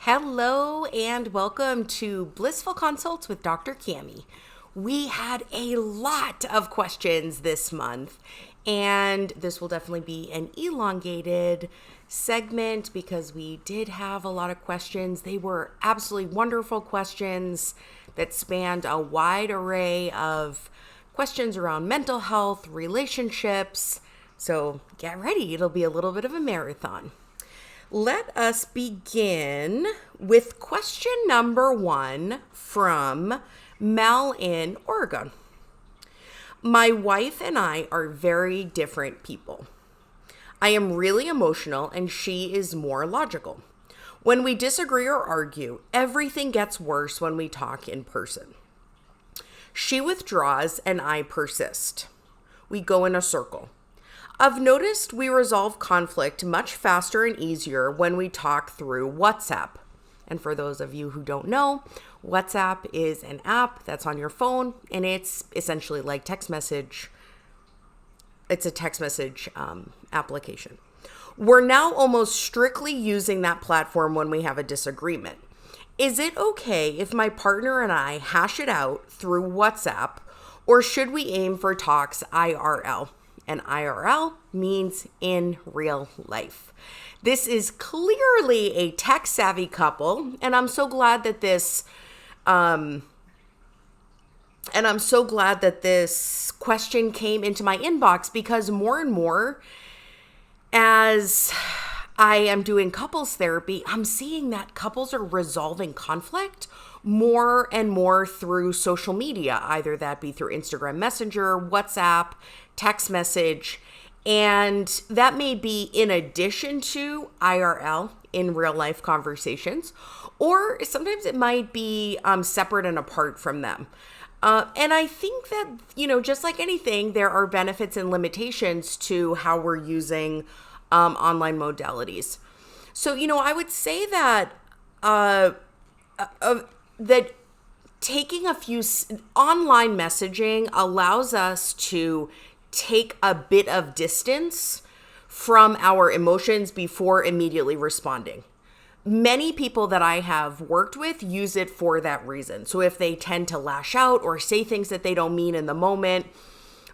Hello and welcome to Blissful Consults with Dr. Cammy. We had a lot of questions this month, and this will definitely be an elongated segment because we did have a lot of questions. They were absolutely wonderful questions that spanned a wide array of questions around mental health, relationships. So get ready, it'll be a little bit of a marathon. Let us begin with question number 1 from Mel in Oregon. My wife and I are very different people. I am really emotional and she is more logical. When we disagree or argue, everything gets worse when we talk in person. She withdraws and I persist. We go in a circle. I've noticed we resolve conflict much faster and easier when we talk through WhatsApp. And for those of you who don't know, WhatsApp is an app that's on your phone, and it's essentially like text message. It's a text message application. We're now almost strictly using that platform when we have a disagreement. Is it okay if my partner and I hash it out through WhatsApp, or should we aim for talks IRL? And IRL means in real life. This is clearly a tech-savvy couple, and I'm so glad that this question came into my inbox, because more and more as I am doing couples therapy, I'm seeing that couples are resolving conflict more and more through social media, either that be through Instagram Messenger, WhatsApp, text message, and that may be in addition to IRL, in real life conversations, or sometimes it might be separate and apart from them. And I think that, just like anything, there are benefits and limitations to how we're using online modalities. So, I would say that that taking a few online messaging allows us to take a bit of distance from our emotions before immediately responding. Many people that I have worked with use it for that reason. So if they tend to lash out or say things that they don't mean in the moment,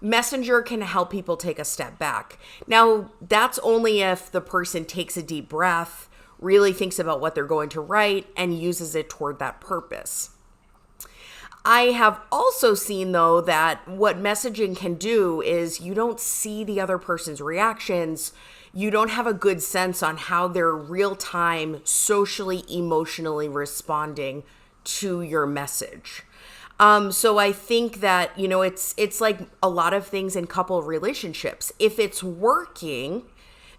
Messenger can help people take a step back. Now, that's only if the person takes a deep breath, really thinks about what they're going to write, and uses it toward that purpose. I have also seen, though, that what messaging can do is you don't see the other person's reactions. You don't have a good sense on how they're real-time, socially, emotionally responding to your message. So I think that, it's like a lot of things in couple relationships. If it's working,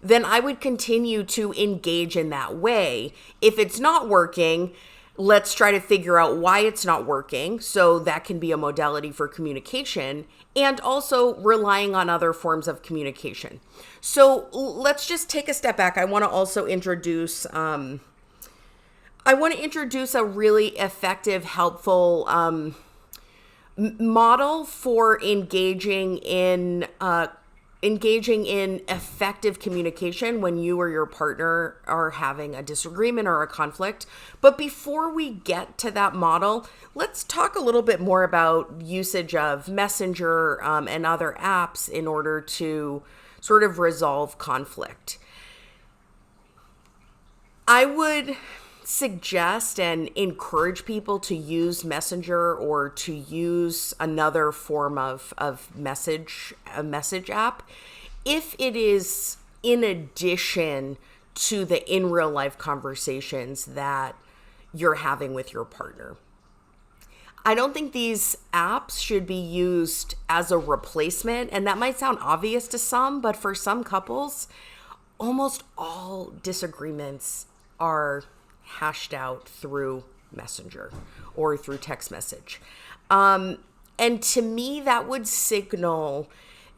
then I would continue to engage in that way. If it's not working, let's try to figure out why it's not working. So that can be a modality for communication, and also relying on other forms of communication. So let's just take a step back. I want to also introduce a really effective, helpful model for engaging in effective communication when you or your partner are having a disagreement or a conflict. But before we get to that model, let's talk a little bit more about usage of Messenger and other apps in order to sort of resolve conflict. I would suggest and encourage people to use Messenger or to use another form of a message app if it is in addition to the in real life conversations that you're having with your partner. I don't think these apps should be used as a replacement, and that might sound obvious to some, but for some couples, almost all disagreements are hashed out through Messenger or through text message. And to me, that would signal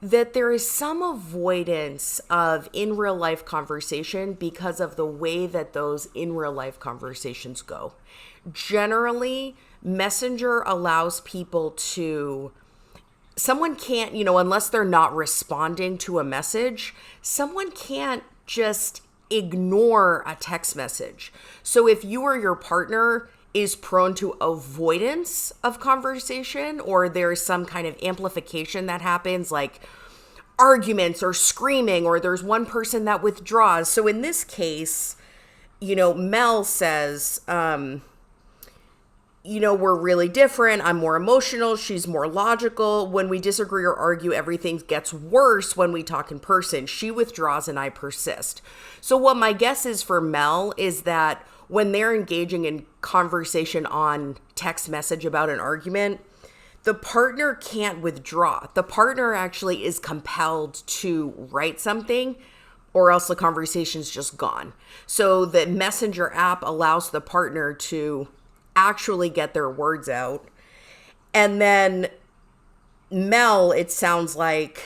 that there is some avoidance of in real life conversation because of the way that those in real life conversations go. Generally, Messenger allows people to, someone can't, unless they're not responding to a message, someone can't just ignore a text message. So if you or your partner is prone to avoidance of conversation, or there's some kind of amplification that happens, like arguments or screaming, or there's one person that withdraws. So in this case, Mel says, we're really different. I'm more emotional. She's more logical. When we disagree or argue, everything gets worse when we talk in person. She withdraws and I persist. So what my guess is for Mel is that when they're engaging in conversation on text message about an argument, the partner can't withdraw. The partner actually is compelled to write something, or else the conversation's just gone. So the messenger app allows the partner to actually get their words out. And then Mel, it sounds like,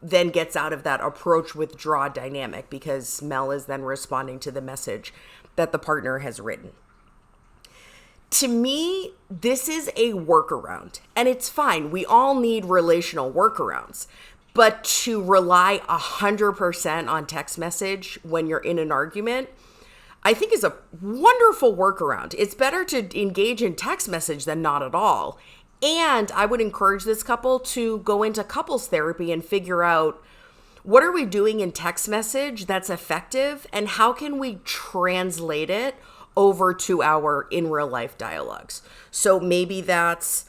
then gets out of that approach withdraw dynamic, because Mel is then responding to the message that the partner has written. To me, this is a workaround, and it's fine. We all need relational workarounds, but to rely 100% on text message when you're in an argument, I think is a wonderful workaround. It's better to engage in text message than not at all. And I would encourage this couple to go into couples therapy and figure out, what are we doing in text message that's effective, and how can we translate it over to our in real life dialogues? So maybe that's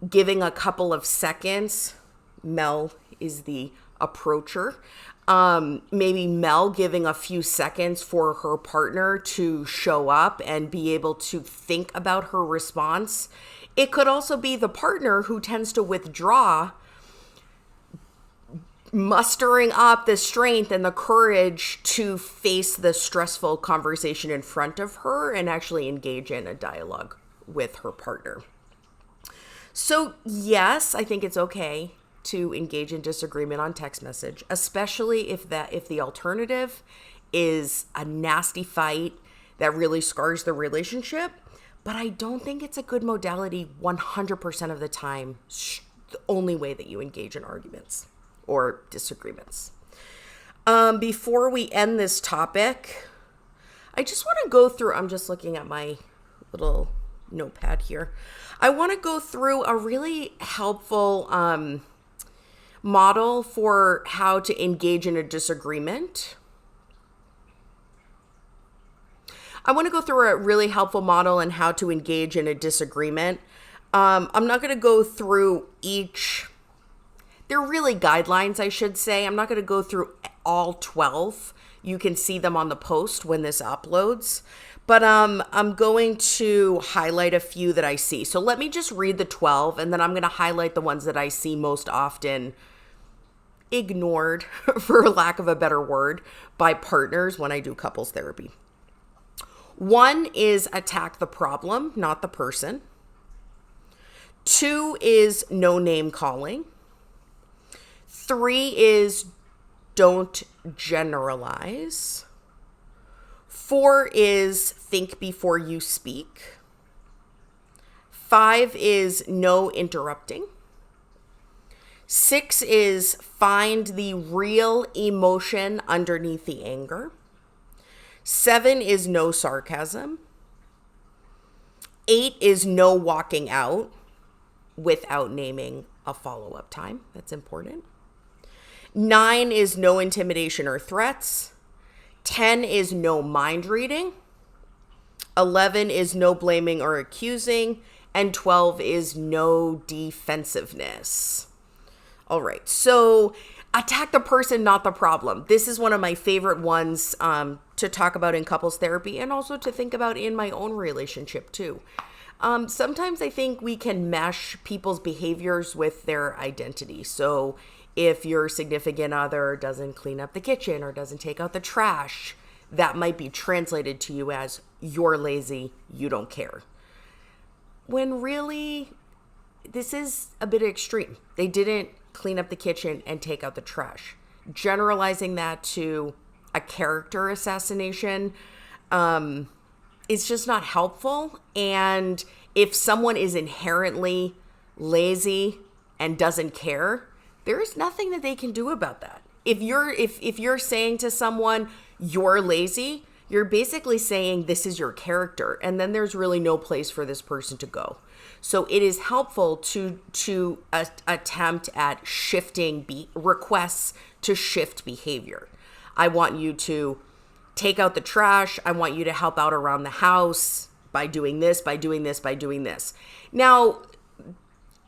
giving a couple of seconds. Mel is the approacher. Maybe Mel giving a few seconds for her partner to show up and be able to think about her response. It could also be the partner who tends to withdraw, mustering up the strength and the courage to face the stressful conversation in front of her and actually engage in a dialogue with her partner. So yes, I think it's okay to engage in disagreement on text message, especially if the alternative is a nasty fight that really scars the relationship. But I don't think it's a good modality 100% of the time, the only way that you engage in arguments or disagreements. Before we end this topic, I just want to go through, I'm just looking at my little notepad here. I want to go through a really helpful model for how to engage in a disagreement. I want to go through a really helpful model on how to engage in a disagreement. I'm not going to go through each. They're really guidelines, I should say. I'm not going to go through all 12. You can see them on the post when this uploads. But I'm going to highlight a few that I see. So let me just read the 12, and then I'm going to highlight the ones that I see most often ignored, for lack of a better word, by partners when I do couples therapy. 1 is attack the problem, not the person. 2 is no name calling. 3 is don't generalize. 4 is think before you speak. 5 is no interrupting. 6 is find the real emotion underneath the anger. 7 is no sarcasm. 8 is no walking out without naming a follow-up time. That's important. 9 is no intimidation or threats. 10 is no mind reading. 11 is no blaming or accusing. And 12 is no defensiveness. All right, so attack the person, not the problem. This is one of my favorite ones to talk about in couples therapy, and also to think about in my own relationship too. Sometimes I think we can mesh people's behaviors with their identity. So if your significant other doesn't clean up the kitchen or doesn't take out the trash, that might be translated to you as you're lazy, you don't care. When really, this is a bit extreme. They didn't clean up the kitchen and take out the trash. Generalizing that to a character assassination is just not helpful. And if someone is inherently lazy and doesn't care, there is nothing that they can do about that. If you're saying to someone, you're lazy, you're basically saying this is your character, and then there's really no place for this person to go. So it is helpful to attempt at shifting requests to shift behavior. I want you to take out the trash. I want you to help out around the house by doing this, by doing this, by doing this. Now,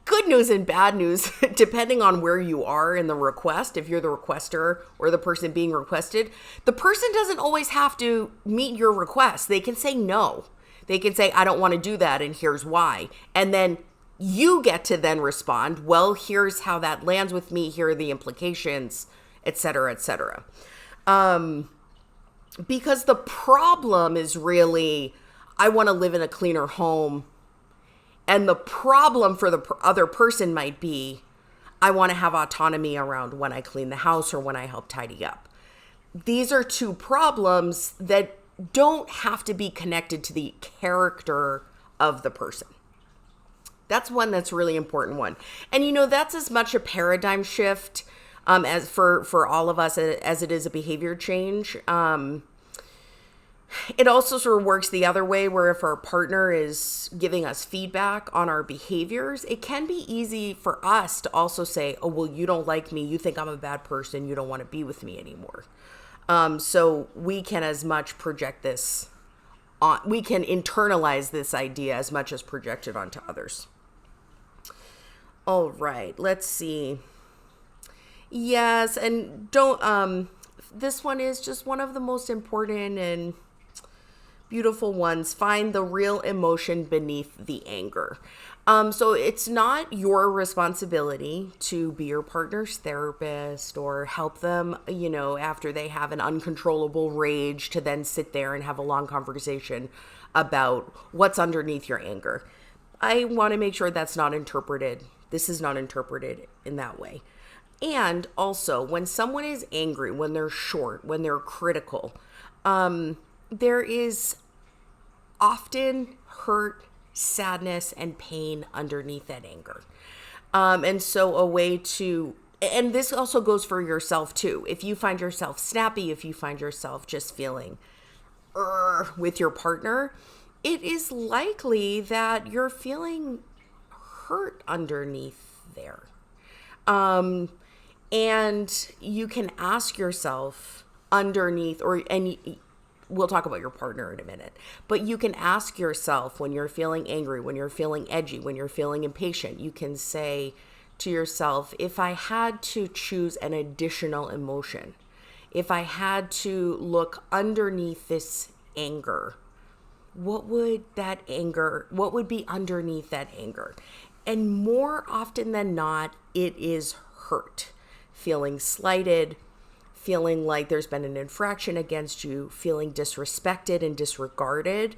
good news and bad news, depending on where you are in the request, if you're the requester or the person being requested, the person doesn't always have to meet your request. They can say no. They can say, I don't want to do that, and here's why. And then you get to then respond, well, here's how that lands with me. Here are the implications, et cetera, et cetera. Because the problem is really, I want to live in a cleaner home. And the problem for the other person might be, I want to have autonomy around when I clean the house or when I help tidy up. These are two problems that don't have to be connected to the character of the person. That's one that's really important one. And that's as much a paradigm shift as for all of us as it is a behavior change. It also sort of works the other way, where if our partner is giving us feedback on our behaviors, it can be easy for us to also say, oh, well, you don't like me. You think I'm a bad person. You don't want to be with me anymore. So we can as much project this on, we can internalize this idea as much as project it onto others. All right, let's see. Yes, and this one is just one of the most important and beautiful ones. Find the real emotion beneath the anger. So it's not your responsibility to be your partner's therapist or help them, after they have an uncontrollable rage, to then sit there and have a long conversation about what's underneath your anger. I want to make sure that's not interpreted. This is not interpreted in that way. And also, when someone is angry, when they're short, when they're critical, there is often hurt, sadness, and pain underneath that anger. And so a way to, and this also goes for yourself too. If you find yourself snappy, if you find yourself just feeling with your partner, it is likely that you're feeling hurt underneath there. And you can ask yourself underneath, we'll talk about your partner in a minute, but you can ask yourself when you're feeling angry, when you're feeling edgy, when you're feeling impatient, you can say to yourself, if I had to choose an additional emotion, if I had to look underneath this anger, what would be underneath that anger? And more often than not, it is hurt, feeling slighted, feeling like there's been an infraction against you, feeling disrespected and disregarded.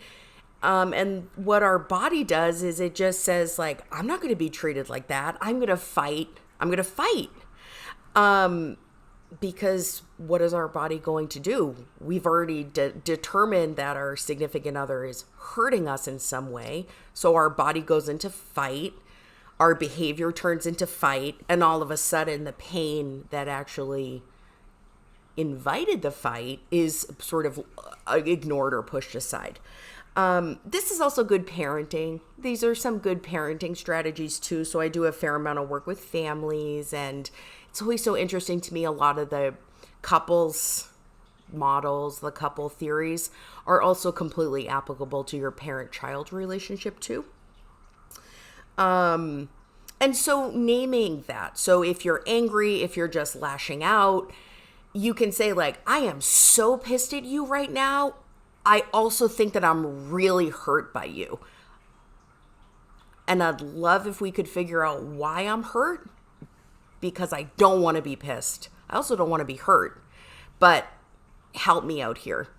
And what our body does is it just says, like, I'm not going to be treated like that. I'm going to fight. Because what is our body going to do? We've already determined that our significant other is hurting us in some way. So our body goes into fight. Our behavior turns into fight. And all of a sudden, the pain that actually invited the fight is sort of ignored or pushed aside. This is also good parenting. These are some good parenting strategies too. So I do a fair amount of work with families, and it's always so interesting to me. A lot of the couples models, the couple theories are also completely applicable to your parent-child relationship too. And so naming that. So if you're angry, if you're just lashing out, you can say, like, I am so pissed at you right now. I also think that I'm really hurt by you. And I'd love if we could figure out why I'm hurt, because I don't want to be pissed. I also don't want to be hurt, but help me out here.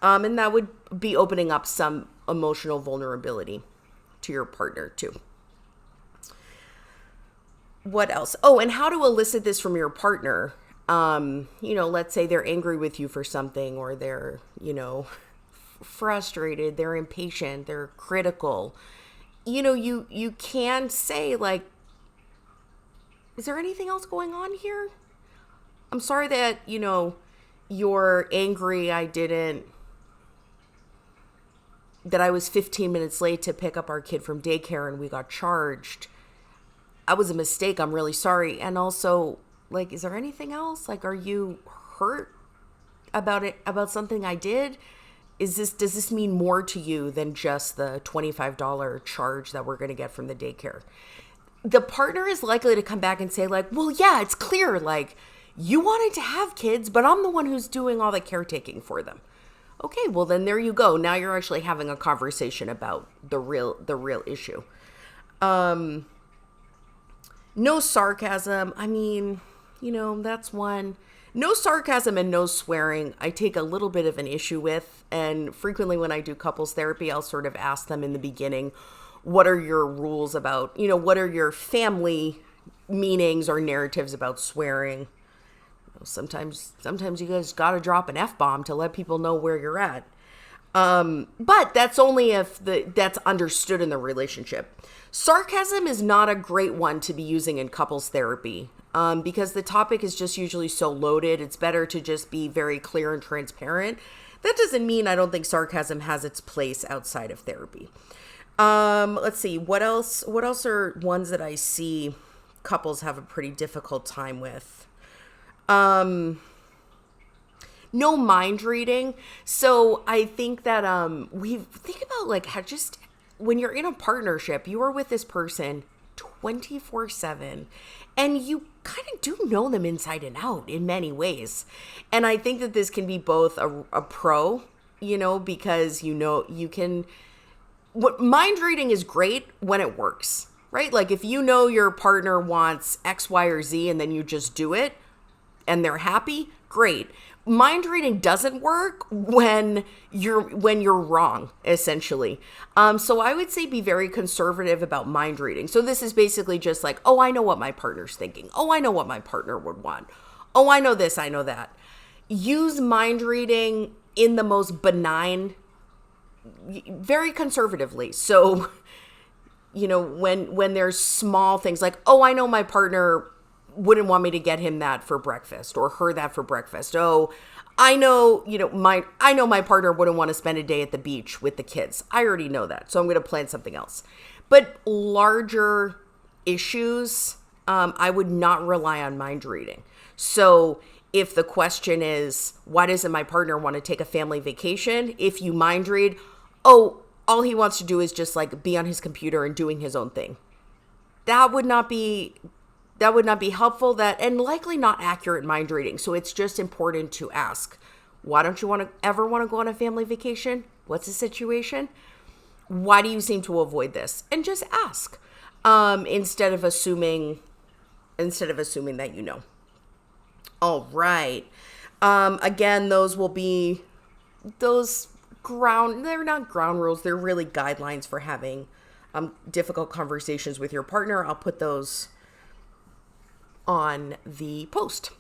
And that would be opening up some emotional vulnerability to your partner too. What else? Oh, and how to elicit this from your partner. Let's say they're angry with you for something, or they're, frustrated, they're impatient, they're critical. You can say, like, is there anything else going on here? I'm sorry that, you're angry that I was 15 minutes late to pick up our kid from daycare and we got charged. That was a mistake. I'm really sorry. And also, like, is there anything else? Like, are you hurt about something I did? Does this mean more to you than just the $25 charge that we're going to get from the daycare? The partner is likely to come back and say, like, well, yeah, it's clear, like, you wanted to have kids, but I'm the one who's doing all the caretaking for them. Okay, well, then there you go. Now you're actually having a conversation about the real issue. No sarcasm. I mean, that's one. No sarcasm and no swearing, I take a little bit of an issue with. And frequently when I do couples therapy, I'll sort of ask them in the beginning, what are your rules about, what are your family meanings or narratives about swearing? Sometimes you guys got to drop an F-bomb to let people know where you're at. But that's only if that's understood in the relationship. Sarcasm is not a great one to be using in couples therapy. Because the topic is just usually so loaded, it's better to just be very clear and transparent. That doesn't mean I don't think sarcasm has its place outside of therapy. Let's see, what else are ones that I see couples have a pretty difficult time with? No mind reading. So I think that we think about like how just when you're in a partnership, you are with this person 24/7 and you kind of do know them inside and out in many ways. And I think that this can be both a pro, because you can, what mind reading is great when it works, right? Like if your partner wants X, Y, or Z and then you just do it and they're happy, great. Mind reading doesn't work when you're wrong, essentially. So I would say be very conservative about mind reading. So this is basically just like, oh, I know what my partner's thinking. Oh, I know what my partner would want. Oh, I know this, I know that. Use mind reading in the most benign, very conservatively. So, when there's small things like, oh, I know my partner wouldn't want me to get him that for breakfast or her that for breakfast. Oh, I know, my partner wouldn't want to spend a day at the beach with the kids. I already know that. So I'm going to plan something else. But larger issues, I would not rely on mind reading. So if the question is, why doesn't my partner want to take a family vacation? If you mind read, oh, all he wants to do is just like be on his computer and doing his own thing. That would not be helpful, and likely not accurate mind reading. So it's just important to ask, why don't you ever want to go on a family vacation? What's the situation? Why do you seem to avoid this? And just ask, instead of assuming that you know. All right. Again, those will be they're not ground rules. They're really guidelines for having difficult conversations with your partner. I'll put those on the post.